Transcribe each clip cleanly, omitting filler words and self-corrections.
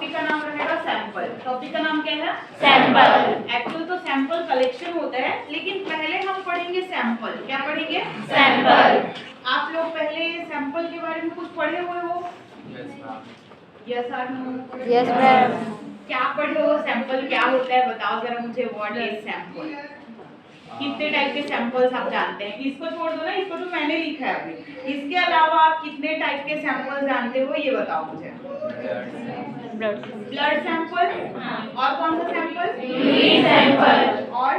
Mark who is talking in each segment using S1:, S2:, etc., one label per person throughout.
S1: Topic का नाम रहेगा सैंपल। टॉपिक का नाम क्या है?
S2: सैंपल।
S1: एक्चुअल तो सैंपल कलेक्शन होता है, लेकिन पहले हम पढ़ेंगे सैंपल। क्या पढ़ेंगे?
S2: सैंपल।
S1: आप लोग पहले सैंपल के बारे में कुछ पढ़े हुए हो? यस और नो?
S2: Yes ma'am.
S1: क्या पढ़े हो? सैंपल क्या होता है बताओ जरा मुझे। What is sample? कितने टाइप के सैंपल्स आप जानते हैं? इसको छोड़ दो ना, इसको तो मैंने लिखा है अभी। इसके अलावा आप कितने टाइप के सैंपल जानते हो ये बताओ मुझे। ब्लड सैंपल, और कौन सा सैंपल?
S2: Urine sample.
S1: और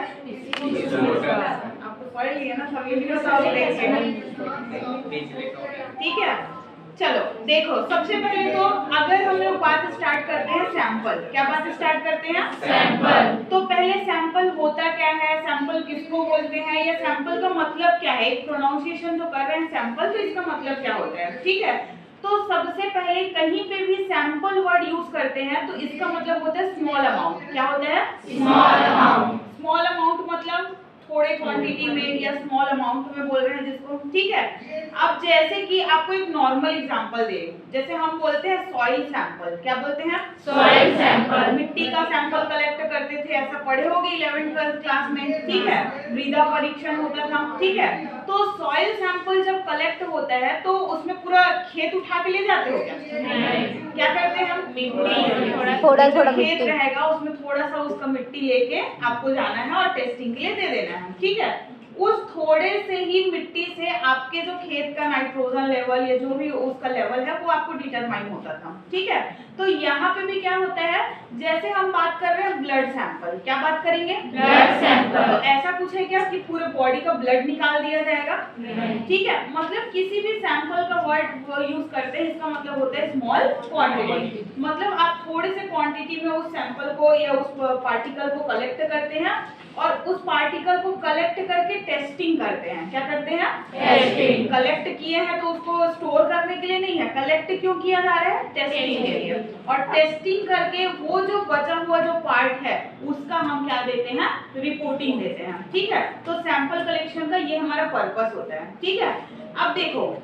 S1: आपको पढ़ लिया ना सभी को सब लेंगे। ठीक है, चलो देखो, सबसे पहले तो अगर हम लोग बात स्टार्ट करते हैं सैंपल। क्या बात स्टार्ट करते हैं?
S2: सैंपल।
S1: तो पहले सैंपल होता क्या है, सैंपल किसको बोलते हैं, या सैंपल का मतलब क्या है? एक प्रोनाउंसिएशन जो कर रहे हैं सैंपल, तो इसका मतलब क्या होता है? ठीक है, तो सबसे पहले कहीं पे भी सैंपल वर्ड यूज करते हैं तो इसका मतलब होता है स्मॉल अमाउंट। क्या होता है?
S2: Small amount.
S1: स्मॉल अमाउंट मतलब थोड़े क्वांटिटी में या स्मॉल अमाउंट में बोल रहे हैं जिसको। ठीक है, अब जैसे कि आपको एक नॉर्मल एग्जांपल दे, जैसे हम बोलते हैं सॉइल सैंपल। क्या बोलते हैं?
S2: Soil sample.
S1: मिट्टी का सैंपल कलेक्ट करते थे, ऐसा पढ़े होगे 11th 12th क्लास में। ठीक है, मृदा परीक्षण होता था। ठीक है, तो सॉइल सैंपल जब कलेक्ट होता है तो उसमें पूरा खेत उठा के ले जाते हो क्या? क्या करते हैं हम? मिट्टी,
S2: थोड़ा थोड़ा
S1: खेत
S2: मिट्टी
S1: रहेगा उसमें थोड़ा सा उसका मिट्टी लेके आपको जाना है और टेस्टिंग के लिए दे देना है। ठीक है, उस थोड़े से ही मिट्टी से आपके जो खेत का नाइट्रोजन लेवल या जो भी उसका लेवल है वो आपको डिटरमाइन होता था। ठीक है, तो यहाँ पे भी क्या होता है, जैसे हम बात कर रहे हैं ब्लड सैंपल। क्या बात करेंगे?
S2: Blood sample.
S1: तो ऐसा कुछ है क्या कि पूरे बॉडी का ब्लड निकाल दिया जाएगा? ठीक है, मतलब किसी भी सैंपल का वर्ड यूज करते हैं इसका मतलब होता है स्मॉल क्वांटिटी। मतलब आप थोड़े से क्वांटिटी में उस सैंपल को या उस पार्टिकल को कलेक्ट करते हैं और उस पार्टिकल को कलेक्ट करके टेस्टिंग करते हैं। क्या करते हैं?
S2: टेस्टिंग।
S1: कलेक्ट किए हैं तो उसको स्टोर करने के लिए नहीं है, कलेक्ट क्यों किया जा रहा है? टेस्टिंग के लिए। और टेस्टिंग करके वो जो बचा हुआ जो पार्ट है उसका हम क्या देते हैं? रिपोर्टिंग देते हैं। ठीक है, तो सैंपल कलेक्शन का ये हमारा पर्पस होता है। ठीक है, अब देखो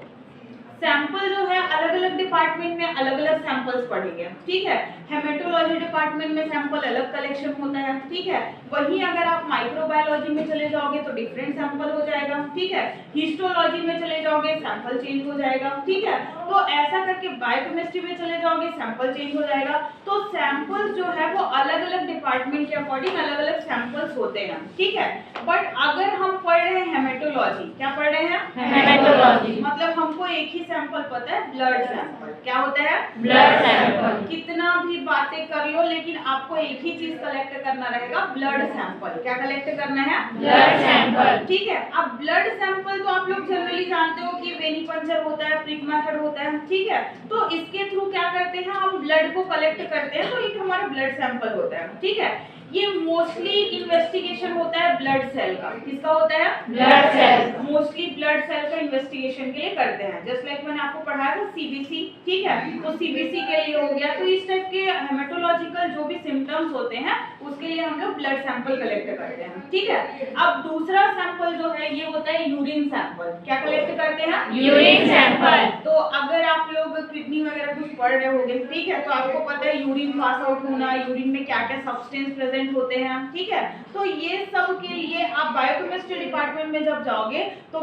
S1: सैंपल जो है अलग अलग डिपार्टमेंट में अलग अलग सैंपल्स पढ़ेंगे। ठीक है, हेमेटोलॉजी डिपार्टमेंट में सैंपल अलग कलेक्शन होता है। ठीक है, वहीं अगर आप माइक्रोबायोलॉजी में चले जाओगे तो डिफरेंट सैंपल हो जाएगा। ठीक है, हिस्टोलॉजी में चले जाओगे सैंपल चेंज हो जाएगा। ठीक है, तो ऐसा करके बायोकेमिस्ट्री में चले जाओगे सैंपल चेंज हो जाएगा। तो सैंपल्स जो है वो अलग अलग डिपार्टमेंट के अकॉर्डिंग अलग अलग सैंपल्स होते हैं। ठीक है, बट अगर हम पढ़ रहे हैं हेमेटोलॉजी, क्या पढ़ रहे हैं?
S2: हेमेटोलॉजी।
S1: मतलब हमको एक ही सैंपल पता है, ब्लड सैंपल। क्या होता है?
S2: Blood sample.
S1: कितना भी बातें कर लो लेकिन आपको एक ही चीज कलेक्ट करना रहेगा, ब्लड सैंपल। क्या कलेक्ट करना है?
S2: Blood sample.
S1: ठीक है, अब ब्लड सैंपल तो आप लोग जनरली जानते हो कि वेनी पंचर होता है, प्रिक मेथड होता है। ठीक है, तो इसके थ्रू क्या करते हैं हम? ब्लड को कलेक्ट करते हैं, तो एक हमारा ब्लड सैंपल होता है। ठीक है, ये मोस्टली इन्वेस्टिगेशन होता है ब्लड सेल का। किसका होता है?
S2: Blood cell.
S1: Mostly blood cell का इन्वेस्टिगेशन के लिए करते हैं। जस्ट लाइक मैंने आपको पढ़ाया था सीबीसी। ठीक है, तो सीबीसी के लिए हो गया। तो इस टाइप के हेमेटोलॉजिकल जो भी सिम्टम्स होते हैं उसके लिए हम लोग ब्लड सैंपल कलेक्ट करते हैं। ठीक है, अब दूसरा सैंपल जो है ये होता है यूरिन सैंपल। क्या कलेक्ट करते हैं?
S2: Urine sample.
S1: तो अगर आप लोग किडनी वगैरह कुछ पढ़ रहे होंगे, ठीक है, तो आपको पता है यूरिन पास आउट होना, यूरिन में क्या क्या सब्सटेंस प्रेजेंट होते हैं। ठीक है, तो ये सब के लिए आप बायोकेमिस्ट्री डिपार्टमेंट में जब जाओगे तो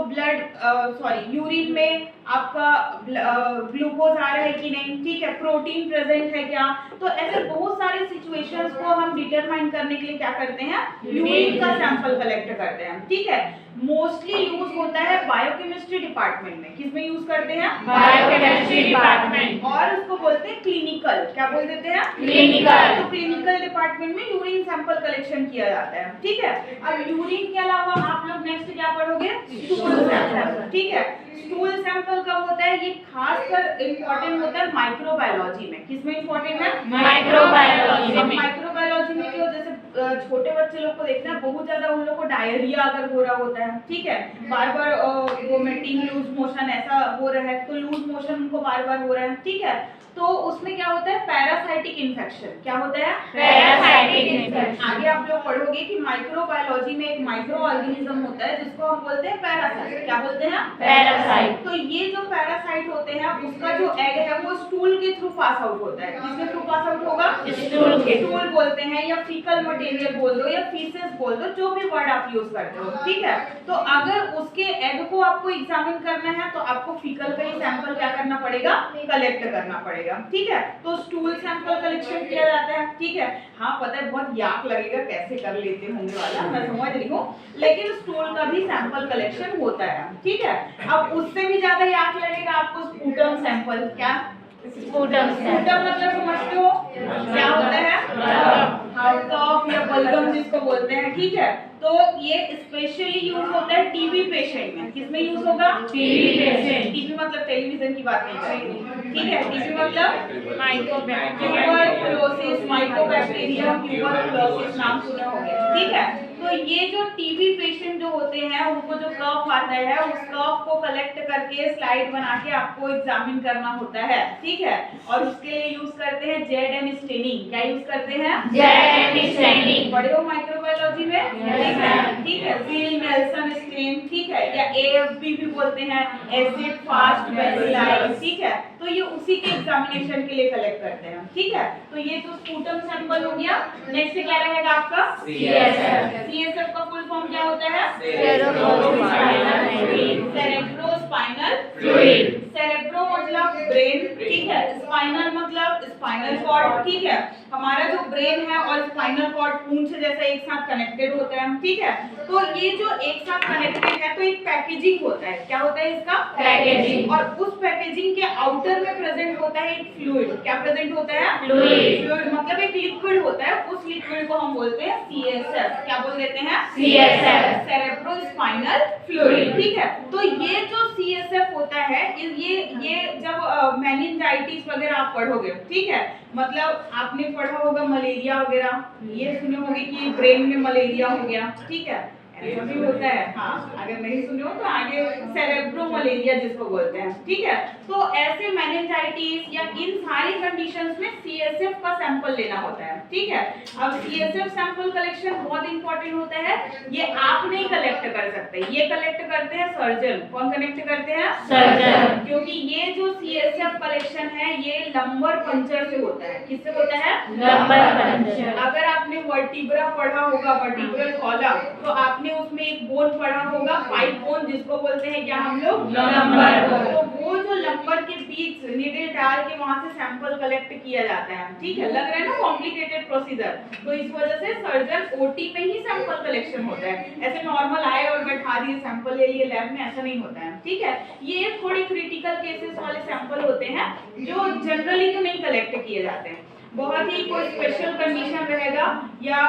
S1: यूरिन में आपका ग्लूकोज आ रहा है कि नहीं, ठीक है, प्रोटीन प्रेजेंट है क्या, तो ऐसे बहुत सारे सिचुएशंस को हम डिटरमाइन करने के लिए क्या करते हैं? यूरिन का सैंपल कलेक्ट करते हैं। ठीक है, मोस्टली यूज होता है बायोकेमिस्ट्री डिपार्टमेंट में। किसमें यूज करते हैं?
S2: Biochemistry department.
S1: और उसको बोलते हैं क्लिनिकल। क्या बोल देते हैं?
S2: क्लिनिकल।
S1: तो क्लिनिकल डिपार्टमेंट में यूरिन सैंपल कलेक्शन किया जाता है। ठीक है, अब यूरिन के अलावा आप लोग नेक्स्ट क्या पढ़ोगे? Stool sample. ठीक है, स्टूल सैंपल कब होता है? ये खासकर इंपॉर्टेंट होता है माइक्रोबायोलॉजी में। किसमें इंपॉर्टेंट है?
S2: माइक्रोबायोलॉजी में।
S1: माइक्रोबायोलॉजी में क्यों? जैसे छोटे बच्चे लोग को देखना है, बहुत ज्यादा उन लोग को डायरिया अगर हो रहा होता है, ठीक है, बार बार वोमिटिंग, लूज मोशन ऐसा हो रहा है, तो लूज मोशन उनको बार बार हो रहा है। ठीक है, तो उसमें क्या होता है? Parasitic infection. क्या होता है?
S2: Parasitic infection.
S1: आगे आप लोग पढ़ोगे कि माइक्रोबायोलॉजी में एक माइक्रो ऑर्गेनिज्म होता है जिसको हम बोलते हैं पैरासाइट। क्या बोलते हैं?
S2: पैरासाइट।
S1: तो ये जो पैरासाइट होते हैं उसका जो एग है वो स्टूल के थ्रू पास आउट होता है। किसके थ्रू पास आउट होगा? स्टूल बोलते हैं या फीकल मटेरियल बोल दो या फीसेस बोल दो, जो भी वर्ड आप यूज करते हो, ठीक है। तो अगर उसके एग को आपको एग्जामिन करना है तो आपको फीकल का ही सैंपल क्या करना पड़ेगा, कलेक्ट करना पड़ेगा, ठीक है। तो स्टूल सैंपल कलेक्शन किया जाता है, ठीक है। हाँ पता है बहुत याक लगेगा कैसे कर लेते होंगे वाला, मैं समझ रही हूँ, लेकिन स्टूल का भी सैंपल कलेक्शन होता है, ठीक है। अब उससे भी ज्यादा याक लगेगा आपको स्पूटम सैंपल। क्या
S2: स्पूटम
S1: स्पूटम मतलब समझते हो क्या होता है, कफ या बलगम जिसको बोलते हैं, ठीक है। तो ये स्पेशली यूज होता है टीबी पेशेंट में। किसमें यूज होगा,
S2: टीबी पेशेंट।
S1: टीबी मतलब टेलीविजन की बात नहीं करेंगे, ठीक है। टीबी मतलब
S2: माइक्रोबैक्टीरिया,
S1: ट्यूबरकुलोसिस, माइकोबैक्टीरिया, ट्यूबरकुलोसिस नाम सुने होंगे, ठीक है। तो ये जो टीबी पेशेंट जो होते हैं उनको जो कफ आता है उस कफ को कलेक्ट करके स्लाइड बना के आपको एग्जामिन करना होता है, ठीक है। और उसके लिए यूज करते हैं जेड स्टेनिंग। क्या यूज करते हैं,
S2: जेड स्टेनिंग।
S1: पढ़े हो माइक्रोबायोलॉजी में, ठीक है। जील नेल्सन स्टेन, ठीक है, या एएफबी भी बोलते हैं, एसिड फास्ट बेसिलाई, ठीक है। तो ये उसी के एग्जामिनेशन के लिए कलेक्ट करते हैं, ठीक है। तो ये तो स्पूटम सैंपल हो गया। नेक्स्ट क्या रहेगा आपका,
S2: सीएसएफ।
S1: सीएसएफ का फुल फॉर्म क्या होता है, सेरेब्रोस्पाइनल फ्लूइड। सेरेब्रो मतलब ब्रेन, ठीक है। स्पाइनल मतलब स्पाइनल कॉर्ड, ठीक है। हमारा जो ब्रेन है और स्पाइनल कॉर्ड पूंछ जैसा एक साथ कनेक्टेड होता है, ठीक है। तो ये जो एक साथ कनेक्टेड है तो एक पैकेजिंग होता है। क्या होता है इसका,
S2: पैकेजिंग।
S1: और उस पैकेजिंग के आउटर में प्रेजेंट होता है एक फ्लूइड। क्या प्रेजेंट होता है,
S2: फ्लूइड।
S1: फ्लूइड मतलब एक लिक्विड होता है, उस लिक्विड को हम बोलते हैं सीएसएफ। क्या बोल देते हैं,
S2: सीएसएफ,
S1: सेरेब्रोस्पाइनल फ्लूइड, ठीक है। तो ये जो सीएसएफ होता है ये जब मेनिंजाइटिस वगैरह आप पढ़ोगे, ठीक है, मतलब आपने पढ़ा होगा मलेरिया वगैरह, ये सुने होंगे कि ब्रेन में मलेरिया हो गया, ठीक है, ऐसा भी होता है। हाँ अगर नहीं सुने हो तो आगे सेरेब्रो मलेरिया जिसको बोलते हैं, ठीक है। तो ऐसे मेनिंजाइटिस या इन सारी कंडीशंस में सीएसएफ का सैंपल लेना होता है, ठीक है। अब सीएसएफ सैंपल कलेक्शन बहुत इंपॉर्टेंट होता है। ये आप नहीं कलेक्ट कर सकते, ये कलेक्ट करते हैं सर्जन। कौन कलेक्ट करते हैं,
S2: सर्जन।
S1: क्योंकि ये जो सीएसएफ कलेक्शन है ये लंबर पंचर से होता है। किससे होता है,
S2: लंबर पंचर।
S1: अगर आपने वर्टिब्रा पढ़ा होगा, वर्टिब्रल कॉलम, तो आपने उसमें एक बोन पढ़ा होगा, 5 बोन जिसको बोलते हैं क्या हम लोग,
S2: लंबर।
S1: तो वो जो लंबर के बीच नीडल डाल के वहां से सैंपल कलेक्ट किया जाता है, ठीक है। लग रहा है ना कॉम्प्लिकेटेड प्रोसीजर, तो इस वजह से सर्जन ओटी में ही सैंपल कलेक्शन होता है। ऐसे नॉर्मल आए और बैठा दिए सैंपल ले लिए लैब में, ऐसा नहीं होता है, ठीक है। ये थोड़ी क्रिटिकल केसेस वाले सैंपल होते हैं जो जनरली तो नहीं कलेक्ट किए जाते हैं। बहुत ही कोई स्पेशल कंडीशन रहेगा या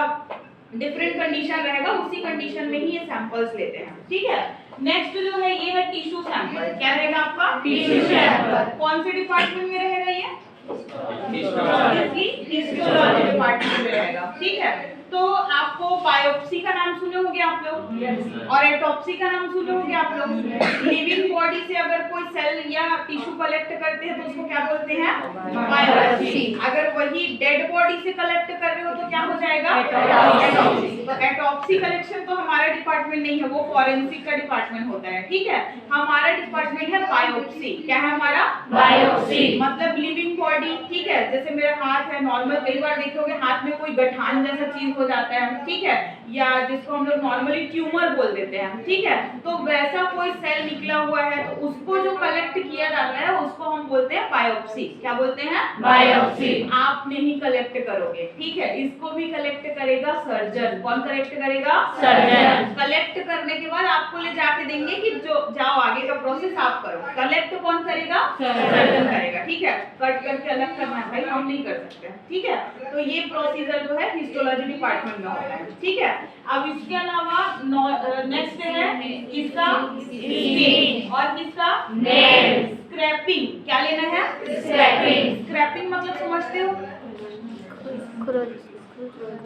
S1: डिफरेंट कंडीशन रहेगा, उसी कंडीशन में ही ये सैंपल्स लेते हैं, ठीक है। नेक्स्ट जो है ये है टिश्यू सैंपल। क्या रहेगा आपका,
S2: टिश्यू सैंपल।
S1: कौन से डिपार्टमेंट में रहेगा ये, हिस्टोलॉजी डिपार्टमेंट में रहेगा, ठीक है। तो आपको बायोप्सी का नाम सुने होंगे आप लोग, और एटॉप्सी का नाम सुने होंगे आप लोग। लिविंग बॉडी से अगर कोई सेल या टिश्यू कलेक्ट करते हैं तो उसको क्या बोलते हैं, बायोप्सी। अगर वही डेड बॉडी से कलेक्ट कर रहे हो तो क्या हो जाएगा, एटॉप्सी। तो एटॉप्सी कलेक्शन तो हमारा डिपार्टमेंट नहीं है, वो फॉरेंसिक का डिपार्टमेंट होता है, ठीक है। हमारा डिपार्टमेंट है बायोप्सी। क्या है हमारा,
S2: बायोप्सी।
S1: मतलब लिविंग बॉडी, ठीक है। जैसे मेरा हाथ है नॉर्मल, कई बार देखोगे हाथ में कोई गठान जैसा चीज हो जाता है, ठीक है, या जिसको हम लोग नॉर्मली ट्यूमर बोल देते हैं, ठीक है। तो वैसा कोई सेल निकला हुआ है तो उसको जो कलेक्ट किया जाता है उसको हम बोलते हैं बायोप्सी। क्या बोलते हैं, बायोप्सी। आप नहीं कलेक्ट करोगे, ठीक है, इसको भी कलेक्ट करेगा सर्जन। कौन कलेक्ट करेगा, सर्जन। कलेक्ट करने के बाद आपको ले जाके देंगे कि जो जाओ आगे का प्रोसेस आप करो। कलेक्ट कौन करेगा, सर्जन करेगा, ठीक है। कट करके अलग करना है भाई, हम नहीं कर सकते, ठीक है। तो ये प्रोसीजर जो है हिस्टोलॉजी डिपार्टमेंट में होता है, ठीक है। अब इसके अलावा नेक्स्ट है किसका, स्किन, और किसका, नेल। स्क्रैपिंग। क्या लेना है, स्क्रैपिंग। स्क्रैपिंग मतलब समझते हो,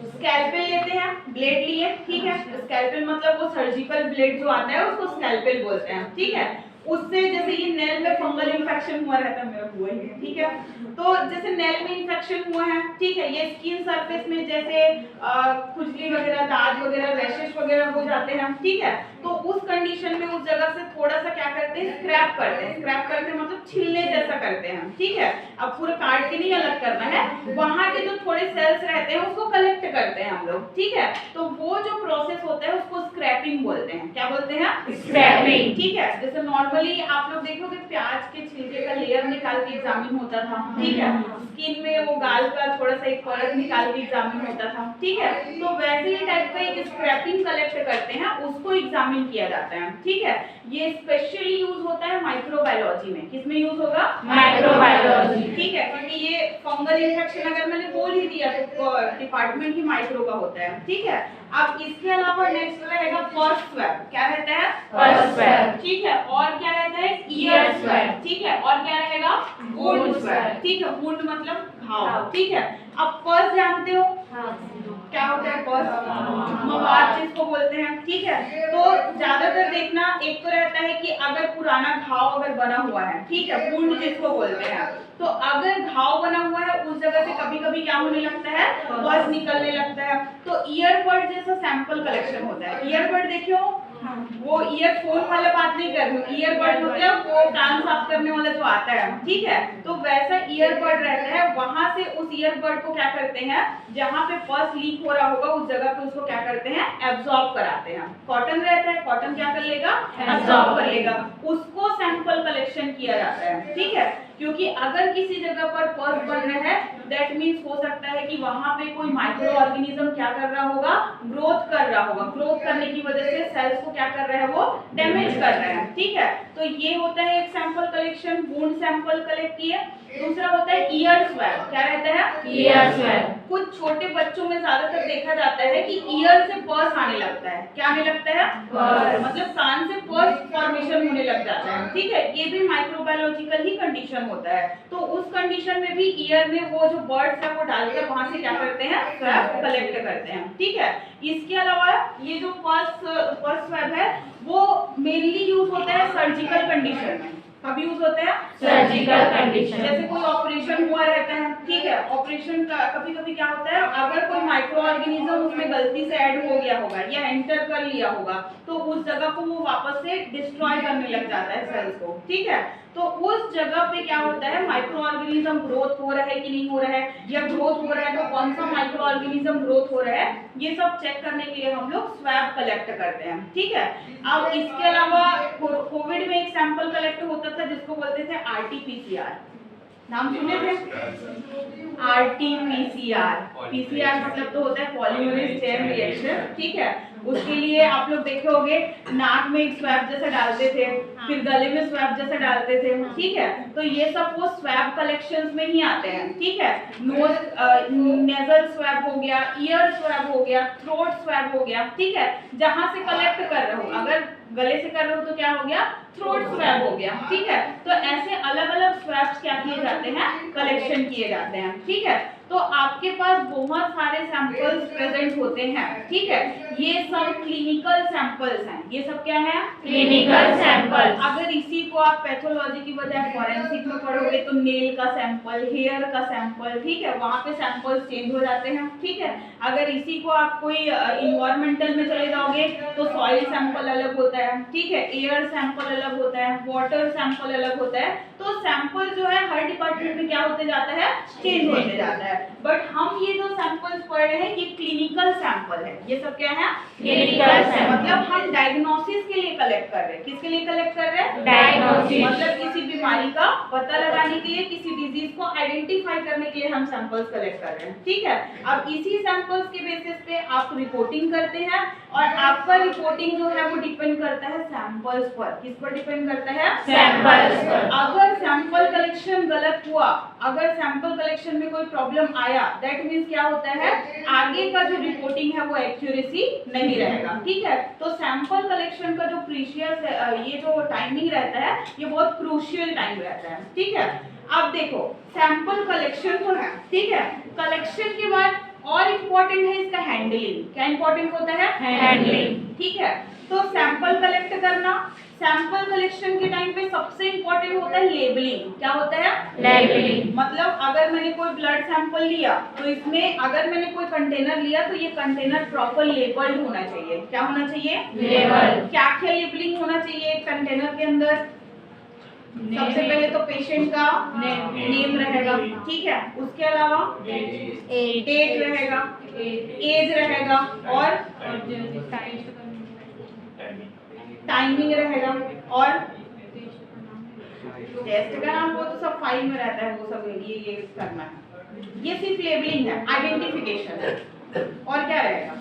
S1: स्कैल्पेल लेते हैं, ब्लेड लिए, ठीक है। स्कैल्पेल मतलब वो सर्जिकल ब्लेड जो आता है उसको स्कैल्पेल बोलते हैं, ठीक है। उससे जैसे ये नेल में फंगल इंफेक्शन हुआ रहता है, मेरा हुआ ही है, ठीक है। तो जैसे नेल में इंफेक्शन हुआ है, ठीक है, ये स्किन सरफेस में जैसे खुजली वगैरह, दाग वगैरह, रैशेस वगैरह हो जाते हैं, ठीक है। तो उस कंडीशन में उस जगह से थोड़ा सा क्या करते हैं, स्क्रैप करते हैं। स्क्रैप करते हैं मतलब छीलने जैसा करते हैं, ठीक है। अब पूरा काट के नहीं अलग करना है, वहां के जो थोड़े सेल्स रहते हैं उसको कलेक्ट करते हैं हम लोग, ठीक है। तो वो जो प्रोसेस होता है उसको स्क्रैपिंग बोलते हैं। क्या बोलते हैं?
S2: Scraping.
S1: ठीक है। जैसे नॉर्मली आप लोग देखोगे प्याज के छिलके का लेयर निकाल के एग्जामिन होता था, ठीक है। स्किन में वो गाल का थोड़ा सा एक परत निकाल के एग्जामिन होता था, ठीक है। तो वैसे ही टाइप का एक स्क्रैपिंग कलेक्ट करते हैं, उसको एग्जामिन किया जाता है, ठीक है। ये स्पेशली यूज होता है माइक्रोबायोलॉजी में। किसमें यूज होगा?
S2: Microbiology.
S1: ठीक है, क्योंकि ये फंगल इन्फेक्शन अगर मैंने बोल ही दिया तो डिपार्टमेंट ही माइक्रो का होता है, ठीक है। अब इसके अलावा नेक्स्ट रहेगा फर्स्ट स्वैब। क्या रहता है?
S2: First swab.
S1: ठीक है। और क्या रहता है?
S2: Ear
S1: year
S2: swab.
S1: स्वैब, ठीक है। और क्या रहेगा? Wound
S2: Wound
S1: swab,
S2: swab.
S1: ठीक है। वुंड मतलब घाव,
S2: घाव.
S1: ठीक है। अब पर्स जानते हो क्या होता है? पर्स मवाद जिसको बोलते हैं, ठीक है। तो ज्यादातर देखना एक तो रहता है कि अगर पुराना घाव अगर बना हुआ है, ठीक है, वुंड जिसको बोलते हैं, तो अगर घाव बना हुआ है उस जगह से कभी कभी क्या होने लगता है? पर्स निकलने लगता है। तो ईयरबड जैसा सैंपल कलेक्शन होता है। ईयरबड देखियो, वो ईयरफोन वाला बात नहीं कर रही हूँ, ईयरबड होता है वो कान साफ करने वाला जो आता है, ठीक है। तो वैसा ईयरबड रहता है, वहां से उस ईयरबड को क्या करते हैं, जहाँ पे पर्स लीक हो रहा होगा उस जगह पे उसको क्या करते हैं? एब्जॉर्ब कराते हैं। कॉटन रहता है, कॉटन क्या कर लेगा? एब्जॉर्ब कर लेगा। उसको सैंपल कलेक्शन किया जाता है, ठीक है। क्योंकि अगर किसी जगह पर पर्स बन रहा है दैट मीन्स हो सकता है कि वहां पे कोई माइक्रो ऑर्गेनिज्म क्या कर रहा होगा? ग्रोथ कर रहा होगा। ग्रोथ करने की वजह से सेल्स को क्या कर रहा है? वो डैमेज कर रहा है, ठीक है। तो ये होता है एक sample collection, wound sample collect किए। दूसरा होता है ईयर स्वैब। क्या रहता है?
S2: Ear swab.
S1: कुछ छोटे बच्चों में ज्यादातर देखा जाता है कि ईयर से पर्स आने लगता है। क्या आने लगता है?
S2: पर्स.
S1: मतलब कान से पर्स फॉर्मेशन होने लग जाता है, ठीक है। ये भी माइक्रोबायोलॉजिकल ही कंडीशन होता है। तो उस कंडीशन में भी ईयर में वो जो बर्ड्स है वो डालकर वहां से क्या करते हैं? स्वैब कलेक्ट करते हैं, ठीक है। इसके अलावा ये जो पर्स स्वैब है वो मेनली यूज होता है सर्जिकल कंडीशन में। कब यूज होता है?
S2: Surgical condition.
S1: जैसे कोई ऑपरेशन हुआ रहता है, ठीक है। ऑपरेशन का कभी कभी क्या होता है, अगर कोई माइक्रो ऑर्गेनिज्म उसमें गलती से ऐड हो गया होगा या एंटर कर लिया होगा तो उस जगह को वो वापस से डिस्ट्रॉय करने लग जाता है सेल्स को, ठीक है। तो उस जगह पे क्या होता है, माइक्रो ऑर्गेनिज्म ग्रोथ हो रहा है कि नहीं हो रहा है, या ग्रोथ हो रहा है तो कौन सा माइक्रो ऑर्गेनिज्म ग्रोथ हो रहा है, ये सब चेक करने के लिए हम लोग स्वैब कलेक्ट करते हैं, ठीक है। अब इसके अलावा कोविड में एक सैंपल कलेक्ट होता था जिसको बोलते थे आरटीपीसीआर। नाम सुने थे? आरटीपीसीआर। पीसीआर मतलब तो होता है पॉलीमरेज चेन रिएक्शन, ठीक है। उसके लिए आप लोग देखे होंगे नाक में एक स्वैब जैसा डालते थे, फिर गले में स्वैब जैसा डालते थे, ठीक है। तो ये सब वो स्वैब कलेक्शंस में ही आते हैं, ठीक है। नोज नेजल स्वैब हो गया, ईयर स्वैब हो गया, थ्रोट स्वैब हो गया, ठीक है। जहां से कलेक्ट कर रहे हो, अगर गले से कर रहे हो तो क्या हो गया? थ्रोट स्वैब हो गया, ठीक है। तो ऐसे अलग अलग स्वैब्स क्या किए जाते हैं? कलेक्शन किए जाते हैं, ठीक है। तो आपके पास बहुत सारे सैंपल्स प्रेजेंट होते हैं, ठीक है। ये सब क्लिनिकल सैंपल्स हैं। ये सब क्या है?
S2: Clinical samples.
S1: अगर इसी को आप पैथोलॉजी की बजाय फॉरेंसिक में पढ़ोगे तो नेल का सैंपल, हेयर का सैंपल, ठीक है, वहाँ पे सैंपल्स चेंज हो जाते हैं, ठीक है। अगर इसी को आप कोई इन्वायरमेंटल में चले जाओगे तो सॉइल सैंपल अलग होता है, ठीक है, एयर सैंपल अलग होता है, वाटर सैंपल अलग होता है। तो सैंपल जो है हर डिपार्टमेंट में क्या होते जाता है? चेंज होते जाता है। बट हम ये जो सैंपल्स पढ़ रहे हैं ये क्लिनिकल सैंपल है। ये सब क्या है?
S2: Clinical sample.
S1: मतलब हम डायग्नोसिस के लिए कलेक्ट कर रहे हैं। किसके लिए कलेक्ट कर रहे हैं?
S2: Diagnosis.
S1: मतलब किसी बीमारी का पता लगाने के लिए, किसी डिजीज को आइडेंटिफाई करने के लिए हम सैंपल्स कलेक्ट कर रहे हैं, ठीक है। अब इसी सैंपल्स के बेसिस पे आप रिपोर्टिंग करते हैं और आपका रिपोर्टिंग जो है वो डिपेंड करता है सैंपल्स पर। किस पर डिपेंड करता है?
S2: Samples पर.
S1: अगर सैंपल कलेक्शन गलत हुआ, अगर सैंपल कलेक्शन में कोई प्रॉब्लम आया दैट मींस क्या होता है, आगे का जो रिपोर्टिंग है वो एक्यूरेसी नहीं रहेगा, ठीक है। तो सैंपल कलेक्शन का जो प्रीशियस ये जो टाइमिंग रहता है ये बहुत क्रूशियल टाइम रहता है, ठीक है। अब देखो सैंपल कलेक्शन तो है, ठीक है। कलेक्शन के बाद और इम्पोर्टेंट है इसका हैंडलिंग। क्या इम्पोर्टेंट होता है?
S2: Handling.
S1: ठीक है। तो सैंपल कलेक्ट करना, सैंपल कलेक्शन के टाइम पे सबसे इम्पोर्टेंट होता है लेबलिंग। क्या होता है?
S2: Labeling.
S1: मतलब अगर मैंने कोई ब्लड सैंपल लिया तो इसमें अगर मैंने कोई कंटेनर लिया तो ये कंटेनर प्रॉपर लेबल्ड होना चाहिए। क्या होना चाहिए?
S2: Label.
S1: क्या क्या लेबलिंग होना चाहिए एक कंटेनर के अंदर? सबसे पहले तो पेशेंट का नेम रहेगा, ठीक है। उसके अलावा डेट रहेगा, एज रहेगा और टाइमिंग रहेगा और टेस्ट का नाम वो तो सब फाइल में रहता है, वो सब ये करना है। ये सिर्फ लेबलिंग है, आइडेंटिफिकेशन है। और क्या रहेगा,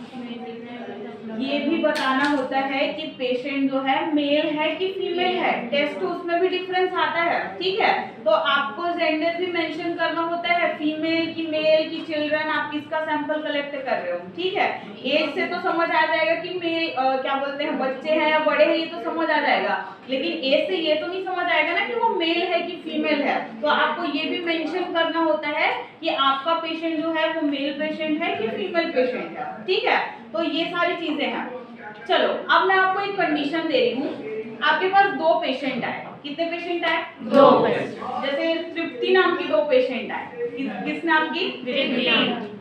S1: ये भी बताना होता है कि पेशेंट जो है मेल है कि फीमेल है। टेस्ट उसमें भी डिफरेंस आता है, ठीक है। तो आपको जेंडर भी मेंशन करना होता है, फीमेल की मेल की चिल्ड्रन, आप किसका सैंपल कलेक्ट कर रहे हो, ठीक है। एज से तो समझ आ जाएगा कि मेल क्या बोलते हैं, बच्चे हैं या बड़े हैं, ये तो समझ आ जाएगा। लेकिन एज से ये तो नहीं समझ आएगा ना कि वो मेल है कि फीमेल है। तो आपको ये भी मेंशन करना होता है कि आपका पेशेंट जो है वो मेल पेशेंट है कि फीमेल पेशेंट है, ठीक है। तो ये सारी चीजें हैं। चलो अब मैं आपको एक कंडीशन दे रही हूँ। आपके पास 2 पेशेंट आए, कितने पेशेंट आए?
S2: 2।
S1: जैसे तृप्ति नाम की 2 पेशेंट आए, किस नाम की?
S2: तृप्ति।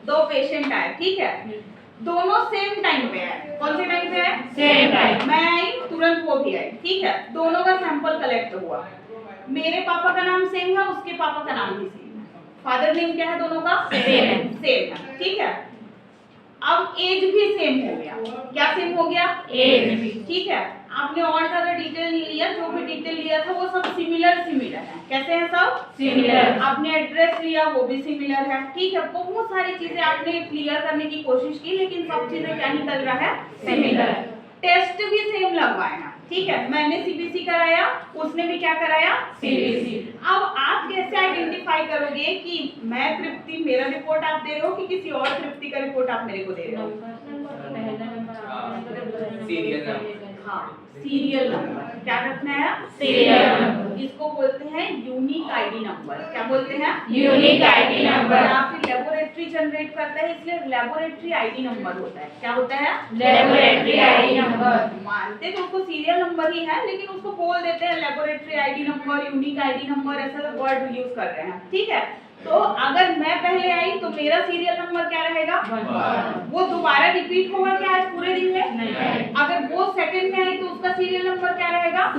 S1: 2 पेशेंट आए, ठीक है। दोनों सेम टाइम पे आए। कौन से टाइम पे आए?
S2: Same time.
S1: मैं आई तुरंत वो भी आई, ठीक है। दोनों का सैंपल कलेक्ट हुआ। मेरे पापा का नाम सेम है, उसके पापा का नाम भी सेम है। फादर नेम क्या है दोनों का? सेम है, ठीक है। अब एज भी सेम हो गया। क्या सेम हो गया?
S2: एज,
S1: ठीक है। आपने और ज्यादा डिटेल नहीं लिया, जो भी डिटेल लिया था वो सब सिमिलर है। कैसे हैं सब?
S2: सिमिलर।
S1: आपने एड्रेस लिया वो भी सिमिलर है, ठीक है। बहुत सारी चीजें आपने क्लियर करने की कोशिश की, लेकिन सब चीजें क्या निकल रहा है? सिमिलर। टेस्ट भी सेम लगवाना, ठीक है। मैंने सीबीसी कराया, उसने भी क्या कराया?
S2: सीबीसी।
S1: अब आप कैसे आइडेंटिफाई करोगे कि मैं तृप्ति, मेरा रिपोर्ट आप दे रहे हो कि किसी और तृप्ति का रिपोर्ट आप मेरे को दे रहे हो?
S3: Serial number.
S1: हाँ, सीरियल नंबर क्या रखना है?
S2: Serial number.
S1: इसको बोलते हैं यूनिक आईडी नंबर। क्या बोलते हैं?
S2: Unique ID number.
S1: या फिर लेबोरेटरी जनरेट करता है, इसलिए लेबोरेटरी आईडी नंबर होता है। क्या होता है?
S2: Laboratory ID number.
S1: मानते तो उसको सीरियल नंबर ही है, लेकिन उसको बोल देते हैं laboratory ID number, unique ID number, ऐसा वर्ड यूज कर रहे हैं, ठीक है। तो अगर मैं पहले आई तो मेरा सीरियल नंबर क्या रहेगा? वो दोबारा रिपीट होगा क्या आज पूरे दिन में?
S2: नहीं।
S1: अगर वो सेकंड में आई तो उसका सीरियल नंबर क्या रहेगा?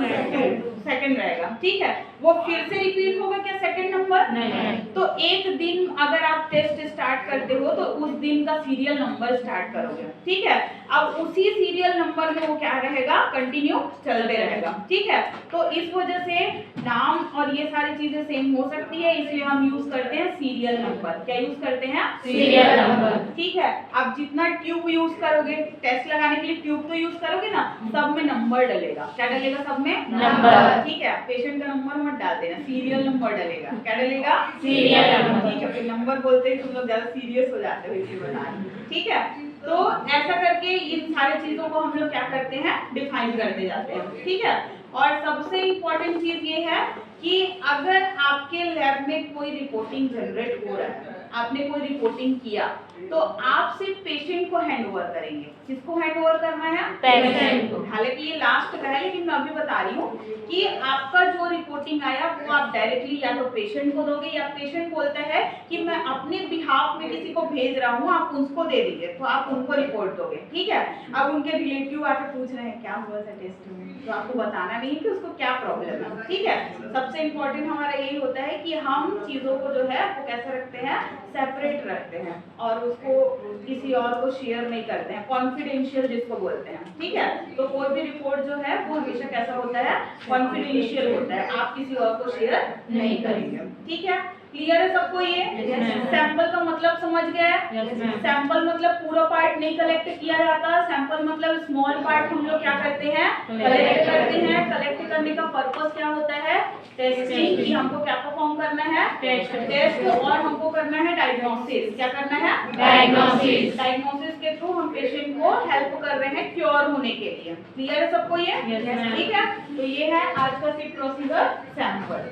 S1: सेकंड रहेगा, ठीक है। वो फिर से रिपीट होगा क्या सेकंड नंबर?
S2: नहीं।
S1: तो एक दिन अगर आप टेस्ट स्टार्ट करते हो तो उस दिन का सीरियल नंबर स्टार्ट करोगे, ठीक है। अब उसी सीरियल नंबर में वो क्या रहेगा? कंटिन्यू चलते रहेगा, ठीक है। तो इस वजह से नाम और ये सारी चीजें सेम हो सकती है, इसलिए हम यूज करते हैं सीरियल नंबर। क्या यूज करते हैं?
S2: Serial number.
S1: ठीक है। आप जितना ट्यूब यूज करोगे, टेस्ट लगाने के लिए ट्यूब तो यूज करोगे ना, सब में नंबर डलेगा। क्या डलेगा सब में?
S2: नंबर।
S1: ठीक है। पेशेंट का नंबर मत डाल देना, सीरियल नंबर डलेगा। क्या डलेगा?
S2: Serial number.
S1: ठीक है। फिर नंबर बोलते ही तुम लोग ज्यादा सीरियस हो जाते हो इसी बता, ठीक है। तो ऐसा करके इन सारी चीजों को हम लोग क्या करते हैं? डिफाइन करते जाते हैं, ठीक है। और सबसे इम्पोर्टेंट चीज ये है कि अगर आपके लैब में कोई रिपोर्टिंग जनरेट हो रहा है, आपने कोई रिपोर्टिंग किया, तो आप सिर्फ पेशेंट को हैंड ओवर करेंगे। किसको हैंड ओवर करना है?
S2: पेशेंट को।
S1: हालांकि ये लास्ट का है, लेकिन मैं अभी बता रही हूँ कि आपका जो रिपोर्टिंग आया वो आप डायरेक्टली या तो पेशेंट को दोगे, या पेशेंट बोलता है कि मैं अपने बिहाफ में किसी को भेज रहा हूँ, आप उसको दे दीजिए, तो आप उनको रिपोर्ट दोगे, ठीक है। अब उनके रिलेटिव आके पूछ रहे हैं क्या हुआ था टेस्ट में, तो आपको बताना नहीं कि उसको क्या प्रॉब्लम है, ठीक है। सबसे इम्पोर्टेंट हमारा यही होता है कि हम चीजों को जो है वो कैसे रखते हैं? सेपरेट रखते हैं और उसको किसी और को शेयर नहीं करते हैं, कॉन्फिडेंशियल जिसको बोलते हैं, ठीक है। तो कोई भी रिपोर्ट जो है वो हमेशा कैसा होता है? कॉन्फिडेंशियल होता है, आप किसी और को शेयर नहीं करेंगे, ठीक है। क्लियर है सबको ये? सैंपल का मतलब समझ गया है? सैंपल मतलब पूरा पार्ट नहीं कलेक्ट किया जाता, सैंपल मतलब स्मॉल पार्ट हम लोग क्या करते हैं? कलेक्ट करते हैं। कलेक्ट करने का पर्पस क्या होता है? टेस्टिंग, कि हमको क्या परफॉर्म करना है? टेस्ट। और हमको करना है डायग्नोसिस। क्या करना है?
S2: डायग्नोसिस।
S1: डायग्नोसिस के थ्रू हम पेशेंट को हेल्प कर रहे हैं क्योर होने के लिए। क्लियर है सबको ये?
S2: Yes, ma'am.
S1: ठीक है। तो ये है आज का सिर्फ प्रोसीजर सैंपल।